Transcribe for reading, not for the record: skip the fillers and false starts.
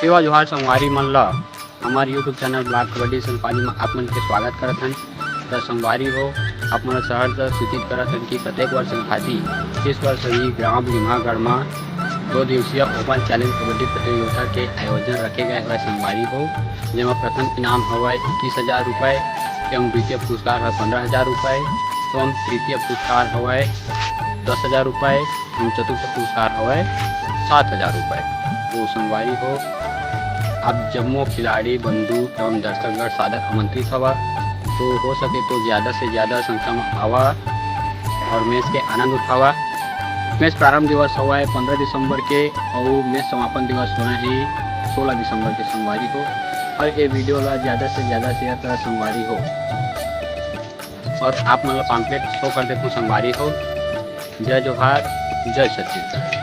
सेवा जोहार संगवारी मन ला हमारे यूट्यूब चैनल ब्लॉक कबड्डी संगवारी में आप मन के स्वागत करत हन। तो संगवारी हो आप मन शहर से सूचित करत हन कि प्रत्येक वर्ष संघाती इस वर्ष ही ग्राम लीमागढ़ में 2 दिवसीय ओपन चैलेंज कबड्डी प्रतियोगिता के आयोजन रखे गए हुए संगवारी हो, जिसमें प्रथम इनाम हुआ 21,000 रुपये एवं द्वितीय पुरस्कार है 15,000 रुपये एवं तृतीय पुरस्कार हुआ 10,000 रुपये एवं चतुर्थ पुरस्कार हुआ 7,000 रुपये। तो संगवारी हो आप जम्मो खिलाड़ी बंधु एवं दर्शकगण सादर आमंत्रित हवा, तो हो सके तो ज़्यादा से ज़्यादा संख्या में आवा और मैच के आनंद उठावा। मैच प्रारंभ दिवस हुआ है 15 दिसंबर के और मैच समापन दिवस हुआ है 16 दिसंबर के संगवारी को। और ये वीडियो ला ज़्यादा से ज़्यादा शेयर कर संगवारी हो और आप मतलब पम्पलेट शो कर देते संगवारी हो। जय जोहार, जय छत्तीसगढ़।